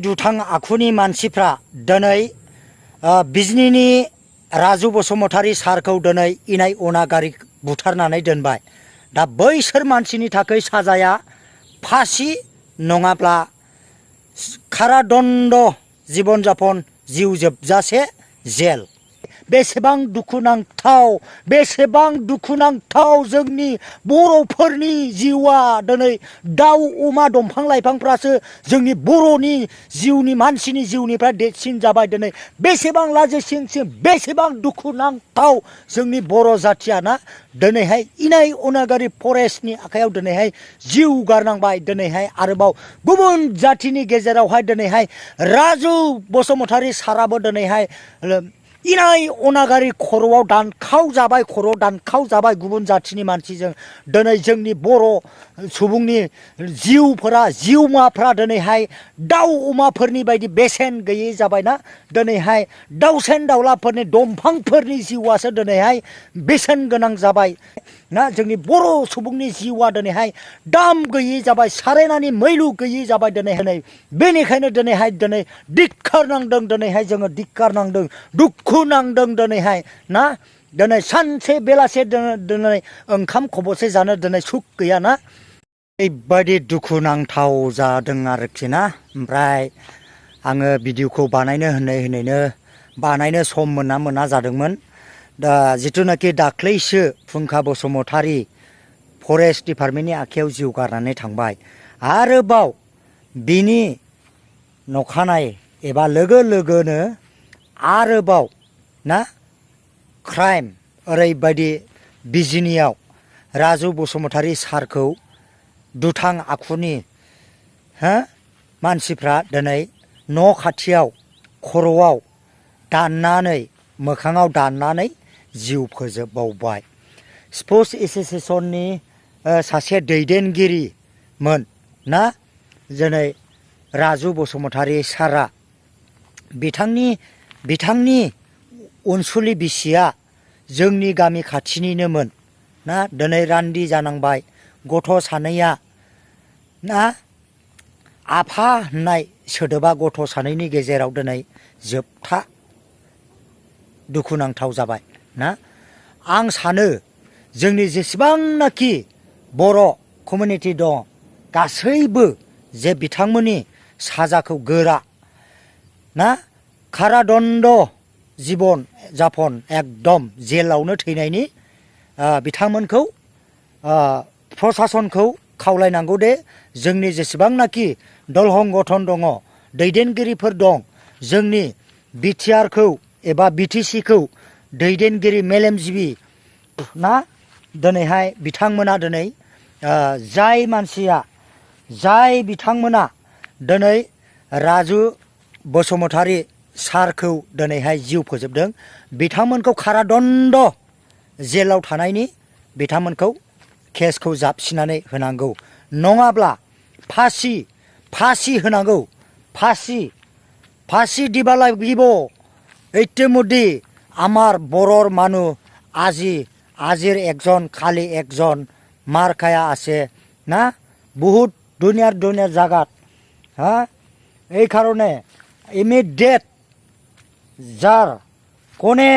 दुथां आखुनि मानसिफ्रा दिनै बिजनीनि राजु बसुमतारी सारखौ दिनै इनाय अनागारि बुथारनानै दोनबाय। दा बैसोर मानसिनि थाखाय साजाया फासि नङाब्ला कारादण्ड जीवन जापन जिउ जोबजासे जेल। बेसेबां दुखुनांथाव जोंनि बर'फोरनि जिउआ दिनै दाउ अमा दंफां लाइफांफ्रासो जोंनि बर'नि जिउनि मानसिनि जिउनिफ्राय देरसिन जाबाय। दिनै बेसेबां लाजिसिंसिं बेसेबां दुखुनांथाव जोंनि बर' जाथिया ना दिनैहाय इनाय अनागारि फरेस्टनि आखायाव दिनैहाय जिउ गारनांबाय। दिनैहाय आरोबाव गुबुन जातिनि गेजेरावहाय दिनैहाय राजु बसुमतारी साराबो दिनैहाय इनाय अनागारि खर'आव दानखाव जाबाय, खर' दानखाव जाबाय गुबुन जातिनि मानसिजों। दिनै जोंनि बर' सुबुंनि जिउमाफ्रा दिनैहाय दाउ अमाफोरनि बायदि बेसेन गैयै जाबायना। दिनैहाय दाउसेन दाउलाफोरनि दंफांफोरनि जिउआसो दिनैहाय बेसेन गोनां जाबाय ना। जोंनि बर' सुबुंनि जिउआ दिनैहाय दाम गैयै जाबाय, सारेनानि मैलु गैयै जाबाय दिनैहाय। बेनिखायनो दिनैहाय धिक्कार नांदों, दिनैहाय जोङो धिक्कार नांदों, दुखु नांदों दिनैहाय ना। दिनै सानसे बेलासे दिनै ओंखाम खबसे जानो दिनै सुख गैया ना। ओरैबायदि दुखुनांथाव जादों आरोखि ना। ओमफ्राय आङो भिडिअखौ बानायनो बानायनो सम मोना जादोंमोन। दा जिथुनाखि दाख्लैसो फुंखा बसुमतारी फरेस्ट डिपार्टमेन्टनि आखायाव जिउ गारनानै थांबाय, आरोबाव बिनि नखानाय एबा लोगो लोगोनो आरोबाव ना क्राइम ओरैबायदि बिजिनियाव राजु बसुमतारी सारखौ दुथां आखुनि मानसिफ्रा दिनै न' खाथियाव खर'आव दाननानै मोखाङाव दाननानै जिउ फोजोबबावबाय। स्पर्ट्स एस'सिएशननि सासे दैदेनगिरिमोन ना दिनै राजु बसुमतारी सारा। बिथांनि अनसुलि बिसिया जोंनि गामि खाथिनिनोमोन ना। दिनै रान्दि जानांबाय। गथ' सानैया ना आफा होननाय सोदोबा गथ' सानैनि गेजेराव दिनै जोबथा दुखुनांथाव जाबाय ना। आं सानो जोंनि जेसेबांनाखि बर' कमिउनिटि दं गासैबो जे बिथांमोननि साजाखौ गोरा ना कारादण्ड जीवन जापन एकदम जेलावनो थैनायनि बिथांमोनखौ प्रसासनखौ खावलायनांगौ दे। जोंनि जेसेबांनाखि दल संगठन दङ, दैदेनगिरिफोर दं, जोंनि बिटिआरखौ एबा बिटिसिखौ दैदेनगिरि मेलेमजिबि ना दिनैहाय बिथांमोना दिनै जाय बिथांमोना दिनै राजु बसुमतारी सारखौ दिनैहाय जिउ फोजोबदों, बिथांमोनखौ कारादण्ड जेलाव थानायनि बिथांमोनखौ केसखौ जाबसिनानै होनांगौ, नङाब्ला फासि होनांगौ। फासि दिबा লাগিব। ইতিমধ্যে আমার বড়র মানুষ আজির একজন খালি একজন মার খায়া আছে না বহুত দুনিয়ার জায়গাত। হ্যাঁ, এই কারণে ইমিডিয়েট যার কোনে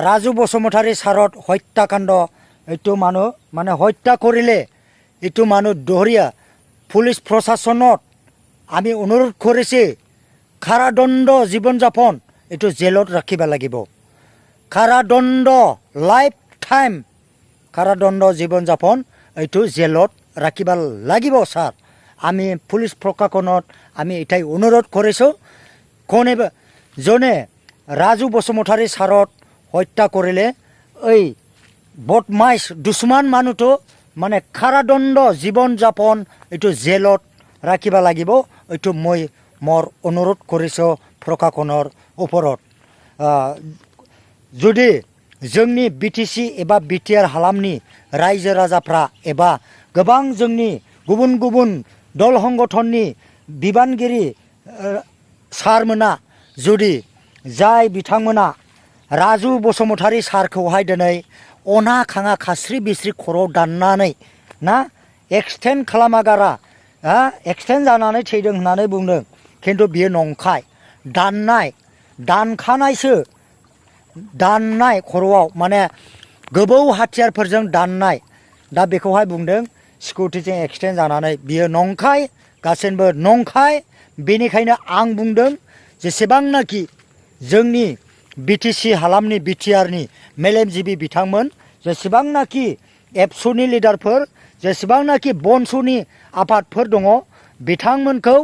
রাজু বসুমতাৰী সারত হত্যাকাণ্ড এইটো মানুহ মানে হত্যা কৰিলে এইটো মানুহ দহৰীয়া পুলিচ প্ৰশাসনত আমি অনুৰোধ কৰিছে কাৰাদণ্ড জীৱন যাপন এইটো জেলত ৰাখিব লাগিব। কাৰাদণ্ড লাইফ টাইম কাৰাদণ্ড জীৱন যাপন এইটো জেলত ৰাখিব লাগিব ছাৰ। আমি পুলিচ প্ৰশাসনত আমি এটাই অনুৰোধ কৰিছোঁ, কোনেবা জনে ৰাজু বসুমতাৰী সারত হত্যা কৰিলে এই বদমাইশ দুশ্মন মানুহটো মানে কাৰাদণ্ড জীৱন যাপন এইটো জেলত ৰাখিব লাগিব। এইটো মই মোৰ অনুৰোধ কৰিছোঁ প্ৰশাসনৰ ওপৰত। যদি जोंनि बिटिसि एबा बिटिआर हालामनि रायजो राजाफ्रा एबा गोबां जोंनि गुबुन दल संगठननि बिबानगिरि सारमोना जुदि जाय बिथांमोना राजु बसुमतारी सारखौहाय दिनै अना खाङा खास्रि बिस्रि खर' दाननानै ना एक्सटेन्ड खालामागारा एक्सिडेन्ट जानानै थैदों होननानै बुंदों खिन्थु बियो नंखाय दानखानायसो दाननाय खर'आव माने गोबौ हाथियारफोरजों दाननाय दा बेखौहाय बुंदों स्कुटिजों एक्सिडेन्ट जानानै बियो नंखाय गासैबो नंखाय बेनिखायनो आं बुंदों जेसेबांनाखि जोंनि बिटिसि हालामनि बिटिआरनि मेलेमजिबि बिथांमोन जेसेबांनाखि एबसुनि लिडारफोर जेसेबांनाखि बनसुनि आफादफोर दङ बिथांमोनखौ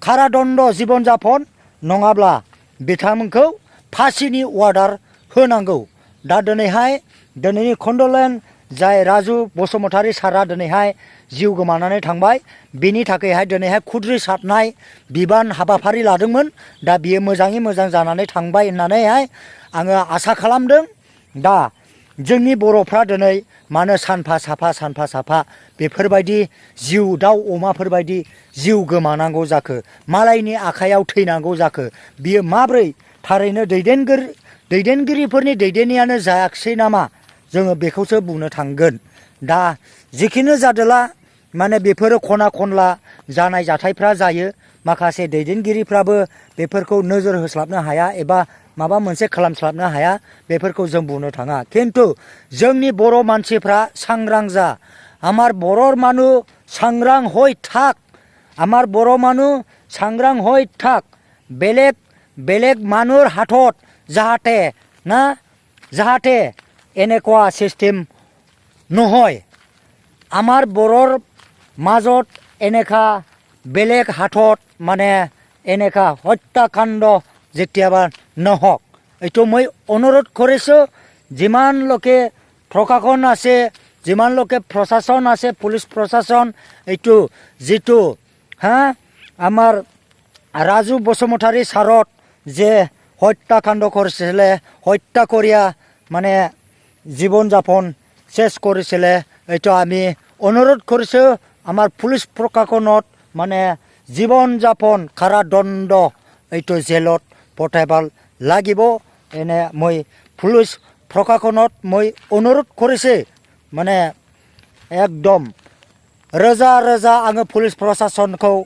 कारादण्ड जीबन जापन नङाब्ला बिथांमोनखौ फासिनि अर्डार होनांगौ दा दिनैनि कन्डलेन्स जाय राजु बसुमतारी सारा दिनैहाय जिउ गोमानानै थांबाय बिनि थाखायहाय दिनैहाय खुद्रि सारनाय बिबान हाबाफारि लादोंमोन दा बियो मोजाङै मोजां जानानै थांबाय होननानैहाय आङो आसा खालामदों दा जोंनि बर'फ्रा दिनै मानो सानफा साफा बेफोरबायदि जिउ दाउ अमाफोरबायदि जिउ गोमानांगौ जाखो मालायनि आखायाव थैनांगौ जाखो बियो माब्रै थारैनो दैदेनगिरिफोरनि दैदेननायानो जायाखिसै नामा जोङो बेखौसो बुंनो थांगोन दा जिखिनि जादोला माने बेफोरो खना खनला जानाय जाथायफ्रा जायो माखासे दैदेनगिरिफ्राबो बेफोरखौ नोजोर होस्लाबनो हाया एबा माबा मोनसे खालामस्लाबनो हाया बेफोरखौ जों बुंनो थाङा खिन्थु जोंनि बर' मानसिफ्रा सांग्रां जा आमार बर' मानु सांग्रां हय थाक आमार बर' मानु सांग्रां हय थाक बेलेग मानुर हाथत जाहाथे এনেকুৱা सिस्टेम নহয় आमार बर'र মাজত এনেকা बेलेग हाथत माने এনেকা हत्याकाण्ड जेतियाबा নহওক এইটো মই অনুৰোধ কৰিছোঁ যিমান লোকে প্ৰশাসন আছে যিমান লোকে প্ৰশাসন আছে পুলিচ প্ৰশাসন এইটো যিটো আমাৰ ৰাজু বসুমতাৰী ছাৰক যে হত্যাকাণ্ড কৰিছিলে হত্যা কৰিয়া মানে জীবন যাপন শেষ কৰিছিলে এইটো আমি অনুৰোধ কৰিছোঁ আমাৰ পুলিচ প্ৰশাসনত মানে জীবন যাপন কাৰাদণ্ড এইটো জেলত পঠাব লাগিব এনে মই পুলিচ প্ৰশাসনত মই অনুৰোধ কৰিছোঁ মানে একদম रोजा आङो पुलिस प्रशासनखौ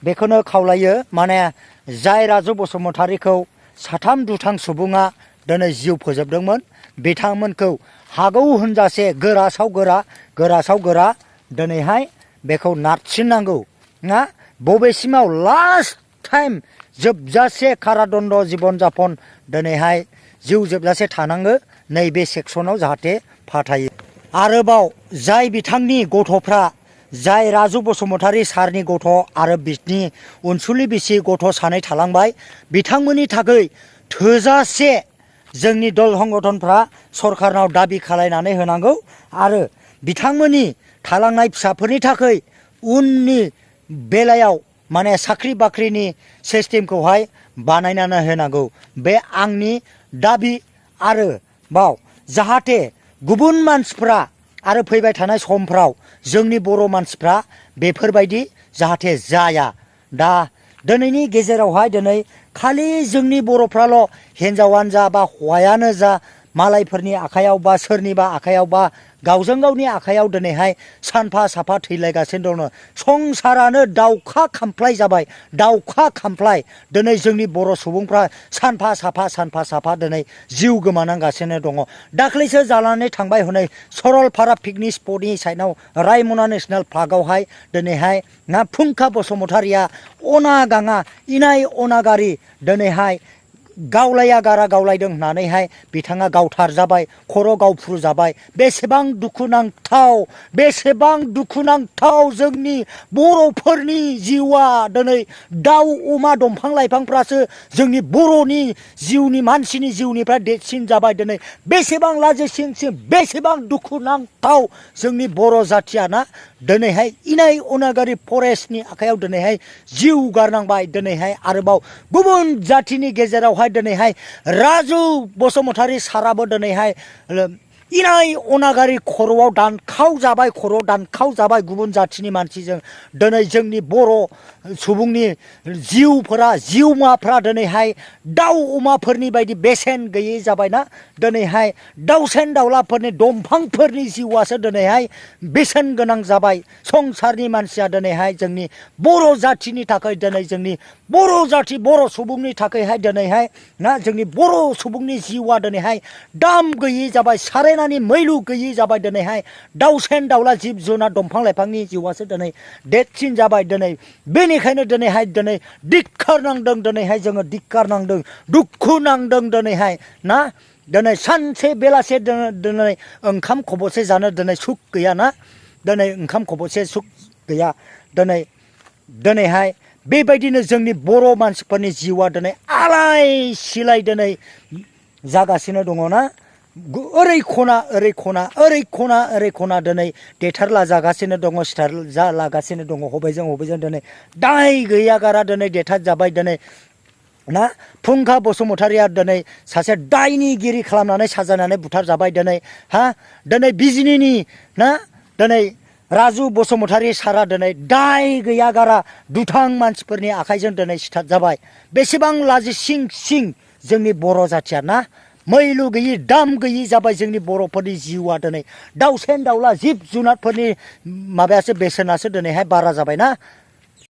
बेखौनो खावलायो माने जाय राजु बसुमतारीखौ साथाम दुथां सुबुङा दिनै जिउ फोजोबदोंमोन बिथांमोनखौ हागौ होनजासे गोरासाव गोरा दिनैहाय बेखौ नारसिननांगौ ना बबेसिमाव लास्ट टाइम जोबजासे कारादण्ड जीबन जापन दिनैहाय जिउ जोबजासे थानांगो नैबे सेक्सनाव जाहाथे फाथायो आरोबाव जाय बिथांनि गथ'फ्रा जाय राजु बसुमतारी सारनि गथ' आरो बिनि अनसुलि बिसि गथ' सानै थालांबाय बिथांमोननि थाखाय थोजासे जोंनि दल संगठनफ्रा सरकारनाव दाबि खालायनानै होनांगौ आरो बिथांमोननि थालांनाय फिसाफोरनि थाखाय उननि बेलायाव माने साख्रि बाख्रिनि सिस्टेमखौहाय बानायनानै होनांगौ बे आंनि दाबि आरो बाव जाहाथे गुबुन मानसिफ्रा आरो फैबाय थानाय समफ्राव जोंनि बर' मानसिफ्रा बेफोरबायदि जाहाथे जाया दा दिनैनि गेजेरावहाय दिनै खालि जोंनि बर'फ्राल' हिन्जावानो जा बा हौवायानो जा मालायफोरनि आखायाव बा सोरनिबा आखायाव बा गावजों गावनि आखायाव दिनैहाय सानफा साफा थैलायगासिनो दङ संसारानो दाउखा खामफ्लाय जाबाय दाउखा खामफ्लाय दिनै जोंनि बर' सुबुंफ्रा सानफा साफा दिनै जिउ गोमानांगासिनो दङ दाख्लैसो जानानै थांबाय हनै सरलपारा पिकनिक स्पटनि साइडआव रायमना नेशनेल पार्कआवहाय दिनैहाय ना फुंखा बसुमतारीया अना गाङा इनाय अनागारि दिनैहाय गावलाया गारा गावलायदों होननानैहाय बिथाङा गावथारजाबाय खर' गावफ्रुजाबाय बेसेबां दुखुनांथाव जोंनि बर'फोरनि जिउआ दिनै दाउ अमा दंफां लाइफांफ्रासो जोंनि बर'नि जिउनि मानसिनि जिउनिफ्राय देरसिन जाबाय दिनै बेसेबां लाजिसिंसिं बेसेबां दुखुनांथाव जोंनि बर' जाथिया ना दिनैहाय इनाय अनागारि फरेस्टनि आखायाव दिनैहाय जिउ गारनांबाय दिनैहाय आरोबाव गुबुन जाथिनि गेजेरावहाय दिनैहाय राजु बसुमतारी साराबो दिनैहाय इनाय अनागारि खर'आव दानखाव जाबाय गुबुन जाथिनि मानसिजों दिनै जोंनि बर' सुबुंनि जिउमाफ्रा दिनैहाय दाउ अमाफोरनि बायदि बेसेन गैयै जाबायना दिनैहाय दाउसेन दाउलाफोरनि दंफांफोरनि जिउआसो दिनैहाय बेसेन गोनां जाबाय संसारनि मानसिया दिनैहाय जोंनि बर' जाथिनि थाखाय दिनै जोंनि बर' सुबुंनि थाखायहाय दिनैहाय ना जोंनि बर' सुबुंनि जिउआ दिनैहाय दाम गैयै जाबाय सारेनानि मैलु गैयै जाबाय दिनैहाय दाउसेन दाउला जिब जुनार दंफां लाइफांनि जिउआसो दिनै देरसिन जाबाय दिनै बेनिखायनो दिनैहाय धिक्कार नांदों दिनैहाय जोङो धिक्कार नांदों दुखु नांदों दिनैहाय ना दिनै सानसे बेलासे दिनै ओंखाम खबसे जानो दिनै सुख गैया ना दिनै ओंखाम खबसे सुख गैया दिनैहाय बेबायदिनो जोंनि बर' मानसिफोरनि जिउआ दिनै आलाय सिलाय दिनै जागासिनो दङ ना ओरै खना दिनै देथारला जागासिनो दङ सिथार लागासिनो दङ हबैजों दिनै दाय गैया गारा दिनै देथार जाबाय दिनै ना फुंखा बसुमतारिया दिनै सासे दायनिगिरि खालामनानै साजायनानै बुथार जाबाय दिनै बिजिनिनि ना दिनै राजु बसुमतारि सारा दिनै दाय गैया गारा दुथां मानसिफोरनि आखाइजों दिनै सिथार जाबाय बेसेबां लाजिसिं जोंनि बर' जाथिया ना मैलु गैयै दाम गैयै जाबाय जोंनि बर'फोरनि जिउआ दिनै दाउसेन दाउला जिब जुनारफोरनि माबायासो बेसेनासो दिनैहाय बारा जाबाय ना